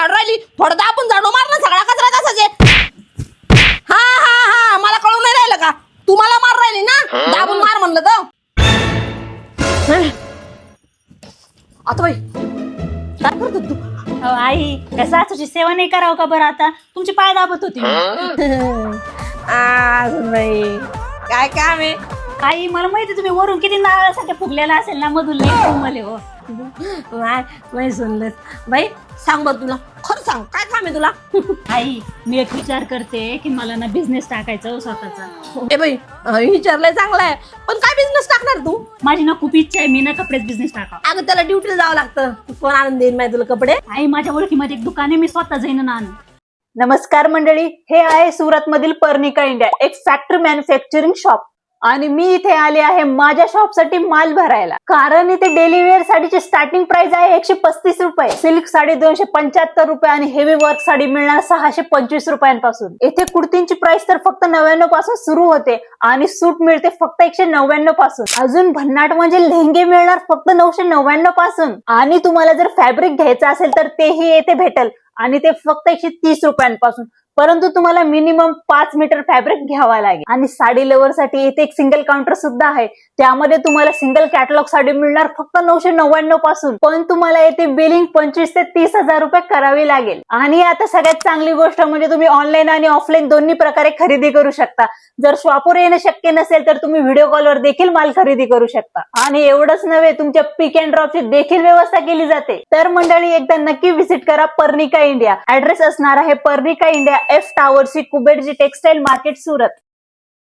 झाडू राहिली, थोडं दाबून झाडू मार ना, सगळा कचरा तसाच आहे. हा हा हा, मला कळून नाही राहिलं का? तुम्हाला मार राहिली ना, दाबून मार म्हणलं तर. आता बाई काय करतो तू? आई त्या सासूची सेवा नाही करावं का बरं? आता तुमची पाय दाबत होती. बाई काय काम आहे? आई मला माहिती तुम्ही वरून किती नारळासारख्या फुगलेला असेल ना, मधून लई हो. नाही सुनलं बाई. सांग बरं, तुला खरं सांग, काय काम आहे तुला? आई मी एक विचार करते की मला ना बिझनेस टाकायचा हो स्वतःचा. ए बाई, विचारलंय चांगलं आहे, पण काय बिझनेस टाकणार तू? माझी ना खूप इच्छा आहे, मी ना कपडेच बिझनेस टाका. अगं त्याला ड्युटीला जावं लागतं. कोण आणून देईन माहिती तुला कपडे? आई माझ्या ओळखीमध्ये एक दुकान आहे, मी स्वतः जाईन ना आणून. नमस्कार मंडळी, हे आहे सुरत मधील पर्निका इंडिया, एक फॅक्टरी मॅन्युफॅक्चरिंग शॉप. आणि मी इथे आले आहे माझ्या शॉपसाठी माल भरायला, कारण इथे डेली वेअर साडीची स्टार्टिंग प्राइस आहे 135 रुपये, सिल्क साडी 275 रुपये आणि हेवी वर्क साडी मिळणार 625 रुपयांपासून. येथे कुर्तींची प्राइस तर फक्त 99 पासून सुरू होते आणि सूट मिळते फक्त 199 पासून. अजून भन्नाट म्हणजे लेहंगे मिळणार फक्त 999 पासून. आणि तुम्हाला जर फॅब्रिक घ्यायचं असेल तर तेही येथे भेटेल आणि ते फक्त 130 रुपयांपासून. परंतु तुम्हाला मिनिमम 5 मीटर फॅब्रिक घ्यावा लागेल. आणि साडी लवर साठी येथे एक सिंगल काउंटर सुद्धा आहे, त्यामध्ये तुम्हाला सिंगल कॅटलॉग साडी मिळणार फक्त 999 पासून. पण तुम्हाला येथे बिलिंग 25 ते 30 हजार रुपये करावी लागेल. आणि आता सगळ्यात चांगली गोष्ट म्हणजे तुम्ही ऑनलाईन आणि ऑफलाईन दोन्ही प्रकारे खरेदी करू शकता. जर शॉपवर येणं शक्य नसेल तर तुम्ही व्हिडिओ कॉलवर देखील माल खरेदी करू शकता. आणि एवढंच नव्हे, तुमच्या पिक अँड ड्रॉपची देखील व्यवस्था केली जाते. तर मंडळी एकदा नक्की व्हिजिट करा पर्निका इंडिया. ऍड्रेस असणार आहे Parnika India, F tower C, Kuberji textile market, Surat.